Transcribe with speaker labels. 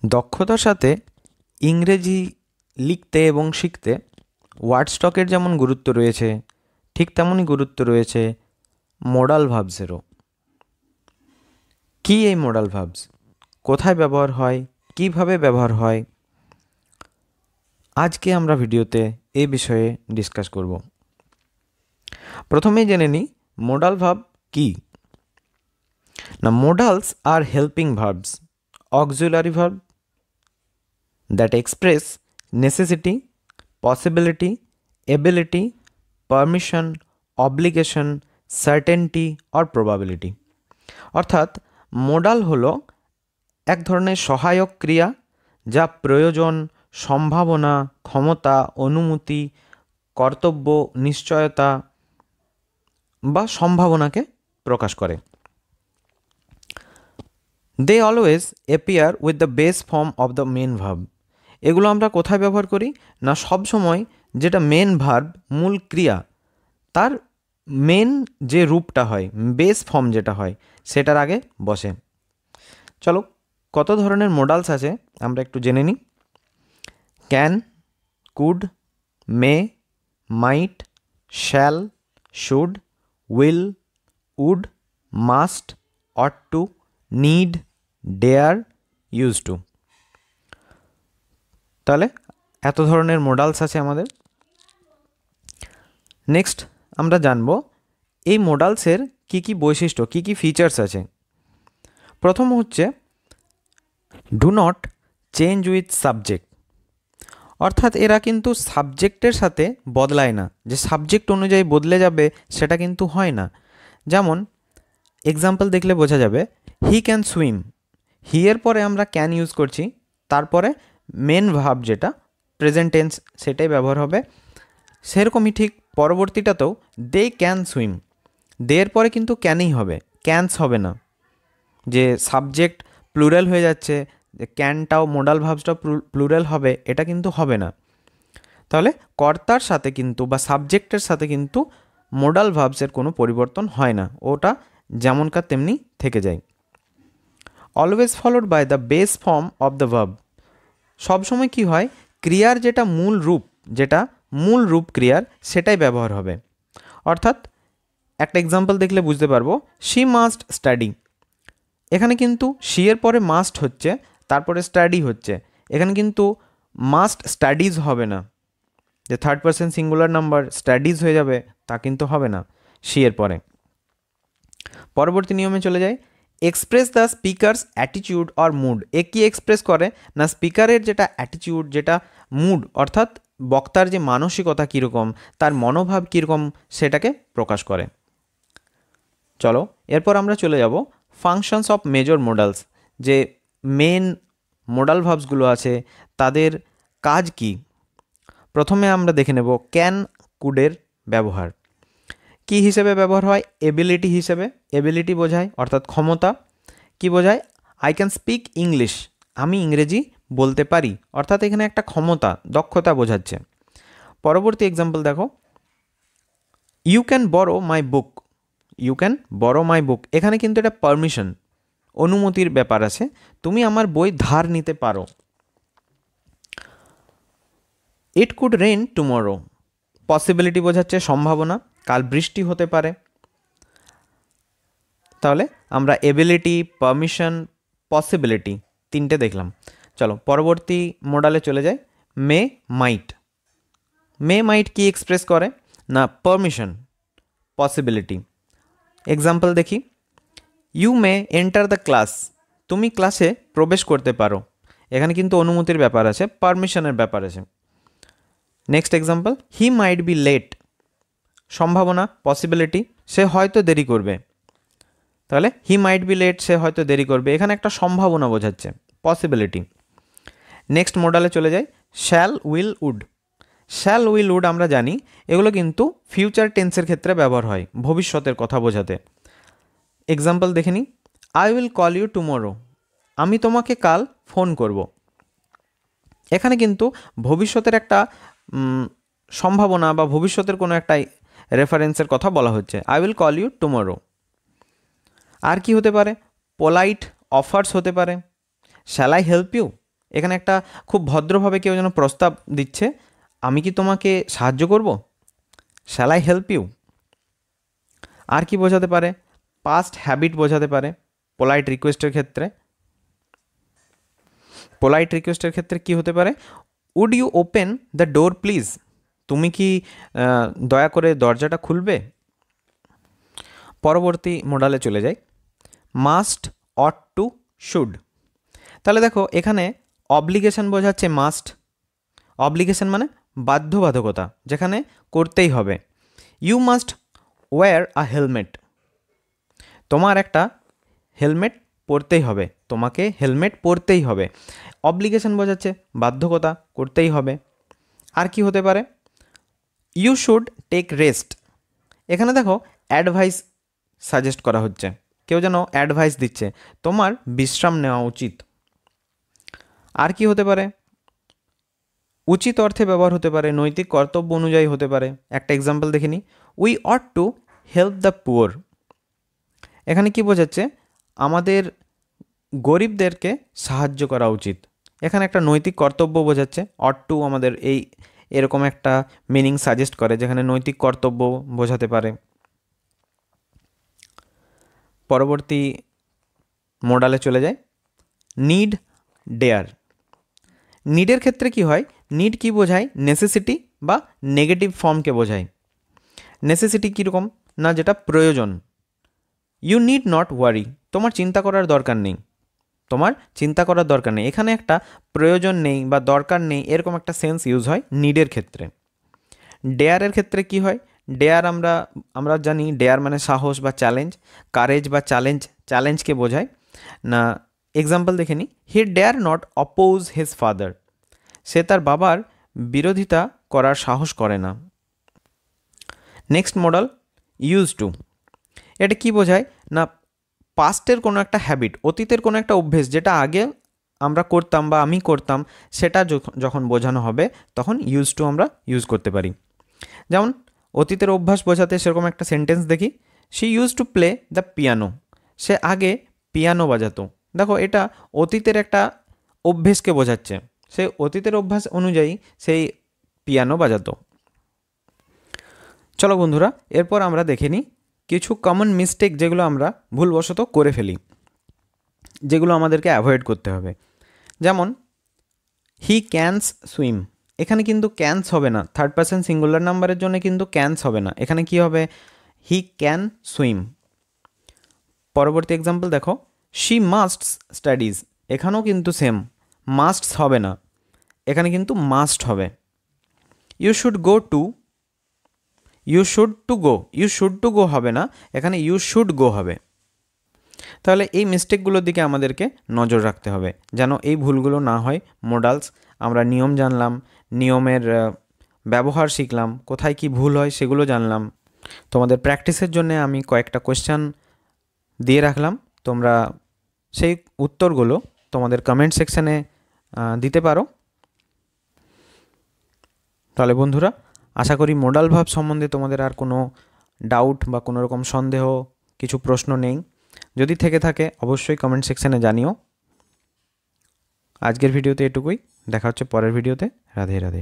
Speaker 1: দক্ষতার সাথে ইংরেজি লিখতে এবং শিখতে ওয়ার্ড স্টকের যেমন গুরুত্ব রয়েছে, ঠিক তেমনই গুরুত্ব রয়েছে মোডাল ভার্বসেরও। কী এই মোডাল ভার্বস, কোথায় ব্যবহার হয়, কিভাবে ব্যবহার হয়, আজকে আমরা ভিডিওতে এই বিষয়ে ডিসকাস করব। প্রথমেই জেনে নিই মোডাল ভার্ব কী। না, modals are helping verbs, auxiliary verb that express necessity, possibility, ability, permission, obligation, certainty or probability। অর্থাৎ মোডাল হলো এক ধরনের সহায়ক ক্রিয়া যা প্রয়োজন, সম্ভাবনা, ক্ষমতা, অনুমতি, কর্তব্য, নিশ্চয়তা বা সম্ভাবনাকে প্রকাশ করে। They always appear with the base form of the main verb. এগুলো আমরা কোথায় ব্যবহার করি? না, সবসময় যেটা মেন ভার্ব, মূল ক্রিয়া, তার মেন যে রূপটা হয়, বেস ফর্ম যেটা হয়, সেটার আগে বসে। চলো, কত ধরনের মোডালস আছে আমরা একটু জেনে নিই। Can, could, may, might, shall, should, will, would, must, ought to, need, dare, used to. তাহলে এত ধরনের মোডালস আছে আমাদের। নেক্সট আমরা জানব এই মোডালসের কি কি বৈশিষ্ট্য, কি কি ফিচার্স আছে। প্রথম হচ্ছে do not change with subject. অর্থাৎ এরা কিন্তু সাবজেক্টের সাথে বদলায় না, যে সাবজেক্ট অনুযায়ী বদলে যাবে সেটা কিন্তু হয় না। যেমন এক্সাম্পল দেখলে বোঝা যাবে, হি ক্যান সুইম, হি এর পরে আমরা ক্যান ইউজ করছি, তারপরে মেন ভার্ব যেটা প্রেজেন্ট টেন্স সেটাই ব্যবহার হবে। সেরকমই ঠিক পরবর্তীটাতেও দে ক্যান সুইম, দে এর পরে কিন্তু ক্যানই হবে, ক্যানস হবে না। যে সাবজেক্ট প্লুরাল হয়ে যাচ্ছে, যে ক্যানটাও মোডাল ভার্বসটাও প্লুরাল হবে, এটা কিন্তু হবে না। তাহলে কর্তার সাথে কিন্তু বা সাবজেক্টের সাথে কিন্তু মোডাল ভার্বসের কোনো পরিবর্তন হয় না, ওটা যেমনকার তেমনি থেকে যায়। Always followed by the base form of the verb. সবসময় কি হয়, ক্রিয়ার যেটা মূল রূপ ক্রিয়ার সেটাই ব্যবহার হবে। অর্থাৎ একটা এক্সাম্পল দেখলে বুঝতে পারবো, শি মাস্ট স্টাডি, এখানে কিন্তু শি এর পরে মাস্ট হচ্ছে, তারপরে স্টাডি হচ্ছে, এখানে কিন্তু মাস্ট স্টাডিজ হবে না, যে third person singular number studies হয়ে যাবে তা কিন্তু হবে না শি এর পরে। পরবর্তী নিয়মে চলে যায়, express the speaker's attitude or mood. এ কি এক্সপ্রেস করে? না, স্পিকারের যেটা অ্যাটিটিউড, যেটা মুড, অর্থাৎ বক্তার যে মানসিকতা কীরকম, তার মনোভাব কীরকম, সেটাকে প্রকাশ করে। চলো এরপর আমরা চলে যাব ফাংশনস অফ মেজর মোডালস। যে মেন মোডাল ভার্বসগুলো আছে তাদের কাজ কি। প্রথমে আমরা দেখে নেব ক্যান, কুডের ব্যবহার। কি হিসেবে ব্যবহার হয়? এবিলিটি হিসেবে। এবিলিটি বোঝায় অর্থাৎ ক্ষমতা। কি বোঝায়? আই ক্যান স্পিক ইংলিশ, আমি ইংরেজি বলতে পারি, অর্থাৎ এখানে একটা ক্ষমতা, দক্ষতা বোঝাচ্ছে। পরবর্তী এক্সাম্পল দেখো, you can borrow my book, you can borrow my book, এখানে কিন্তু এটা পারমিশন, অনুমতির ব্যাপার আছে, তুমি আমার বই ধার নিতে পারো। It could rain tomorrow, possibility বোঝাচ্ছে সম্ভাবনা, কাল বৃষ্টি হতে পারে। তাহলে আমরা এবিলিটি, পারমিশন, পসিবিলিটি তিনটে দেখলাম। চলো পরবর্তী মোডালে চলে যাই, মে, মাইট। মে, মাইট কি এক্সপ্রেস করে? না, পারমিশন, পসিবিলিটি। এক্সাম্পল দেখি, you may enter the class, তুমি ক্লাসে প্রবেশ করতে পারো, এখানে কিন্তু অনুমতির ব্যাপার আছে, পারমিশনের ব্যাপার আছে। Next example, he might be late, সম্ভাবনা, পসিবিলিটি, সে হয়তো দেরি করবে। তাহলে হি মাইট বি লেট, সে হয়তো দেরি করবে, এখানে একটা সম্ভাবনা বোঝাচ্ছে, পসিবিলিটি। নেক্সট মোডালে চলে যাই, shall, will, would. Shall, will, would আমরা জানি এগুলো কিন্তু ফিউচার টেন্সের ক্ষেত্রে ব্যবহার হয়, ভবিষ্যতের কথা বোঝাতে। এক্সাম্পল দেখে নিই, I will call you tomorrow, আমি তোমাকে কাল ফোন করব। এখানে কিন্তু ভবিষ্যতের একটা সম্ভাবনা বা ভবিষ্যতের কোনো একটা রেফারেন্সের কথা বলা হচ্ছে, I will call you tomorrow. আর কি হতে পারে? পোলাইট অফার্স হতে পারে, শ্যাল আই হেল্প ইউ, এখানে একটা খুব ভদ্রভাবে কেউ যেন প্রস্তাব দিচ্ছে, আমি কি তোমাকে সাহায্য করব, শ্যাল আই হেল্প ইউ। আর কি বোঝাতে পারে, পাস্ট হ্যাবিট বোঝাতে পারে পোলাইট রিকোয়েস্টের ক্ষেত্রে। পোলাইট রিকোয়েস্টের ক্ষেত্রে কি হতে পারে, would you open the door please, তুমি কি দয়া করে দরজাটা খুলবে। পরবর্তী মোডালে চলে যাই, মাস্ট, অট টু, শুড। তাহলে দেখো এখানে অব্লিগেশন বোঝাচ্ছে মাস্ট, অব্লিগেশন মানে বাধ্যবাধকতা, যেখানে করতেই হবে। You must wear a helmet, তোমার একটা হেলমেট পরতেই হবে, তোমাকে হেলমেট পরতেই হবে। অব্লিগেশন বোঝাচ্ছে বাধ্যকতা, করতেই হবে। আর কি হতে পারে, ইউ শুড টেক রেস্ট, এখানে দেখো অ্যাডভাইস সাজেস্ট করা হচ্ছে, কেউ যেন অ্যাডভাইস দিচ্ছে, তোমার বিশ্রাম নেওয়া উচিত। আর কি হতে পারে, উচিত অর্থে ব্যবহার হতে পারে, নৈতিক কর্তব্য অনুযায়ী হতে পারে। একটা এক্সাম্পল দেখে নিই, we ought to help the poor, এখানে কি বোঝাচ্ছে, আমাদের গরিবদেরকে সাহায্য করা উচিত। এখানে একটা নৈতিক কর্তব্য বোঝাচ্ছে, অট টু আমাদের এরকম একটা মিনিং সাজেস্ট করে যেখানে নৈতিক কর্তব্য বোঝাতে পারে। পরবর্তী মোডালে চলে যায়, নিড, ডেয়ার। নিডের ক্ষেত্রে কি হয়, নিড কি বোঝায়, নেসেসিটি বা নেগেটিভ ফর্মকে বোঝায়। নেসেসিটি কীরকম না, যেটা প্রয়োজন। ইউ নিড নট ওয়ারি, তোমার চিন্তা করার দরকার নেই, তোমার চিন্তা করার দরকার নেই। এখানে একটা প্রয়োজন নেই বা দরকার নেই এরকম একটা সেন্স ইউজ হয় নিডের ক্ষেত্রে। ডেয়ারের ক্ষেত্রে কি হয়, ডেয়ার আমরা জানি ডেয়ার মানে সাহস বা চ্যালেঞ্জ, কারেজ বা চ্যালেঞ্জকে বোঝায় না। এক্সাম্পল দেখে নিই, he dare not oppose his father, সে তার বাবার বিরোধিতা করার সাহস করে না। নেক্সট মডেল, ইউজ টু, এটা কি বোঝায় না, পাস্টের কোনো একটা হ্যাবিট, অতীতের কোনো একটা অভ্যেস যেটা আগে আমরা করতাম বা আমি করতাম, সেটা যখন বোঝানো হবে তখন ইউজ টু আমরা ইউজ করতে পারি। যেমন অতীতের অভ্যাস বোঝাতে সেরকম একটা সেন্টেন্স দেখি, she use to play the piano, সে আগে পিয়ানো বাজাতো। দেখো এটা অতীতের একটা অভ্যেসকে বোঝাচ্ছে, সেই অতীতের অভ্যাস অনুযায়ী সেই পিয়ানো বাজাতো। চলো বন্ধুরা, এরপর আমরা দেখে নিই কিছু কমন মিস্টেক যেগুলো আমরা ভুলবশত করে ফেলি, যেগুলো আমাদেরকে অ্যাভয়েড করতে হবে। যেমন হি ক্যানস সুইম, এখানে কিন্তু ক্যানস হবে না, থার্ড পারসন সিঙ্গুলার নাম্বারের জন্য কিন্তু ক্যানস হবে না, এখানে কি হবে, হি ক্যান সুইম। পরবর্তী এক্সাম্পল দেখো, শি মাস্টস স্টাডিজ, এখানেও কিন্তু সেম, মাস্টস হবে না, এখানে কিন্তু মাস্ট হবে। You should go to, you should to go হবে না, এখানে ইউ শুড গো হবে। তাহলে এই মিস্টেকগুলোর দিকে আমাদেরকে নজর রাখতে হবে যেন এই ভুলগুলো না হয়। মোডালস আমরা নিয়ম জানলাম, নিয়মের ব্যবহার শিখলাম, কোথায় কি ভুল হয় সেগুলো জানলাম। তোমাদের প্র্যাকটিসের জন্য আমি কয়েকটা কোয়েশ্চেন দিয়ে রাখলাম, তোমরা সেই উত্তরগুলো তোমাদের কমেন্ট সেকশানে দিতে পারো। তাহলে বন্ধুরা, আশা করি মোডাল ভার্ব সম্বন্ধে তোমাদের আর কোনো ডাউট বা কোনো রকম সন্দেহ, কিছু প্রশ্ন নেই। যদি থেকে থাকে অবশ্যই কমেন্ট সেকশানে জানিও। আজকের ভিডিওতে এটুকুই, দেখা হচ্ছে পরের ভিডিওতে। রাধে রাধে।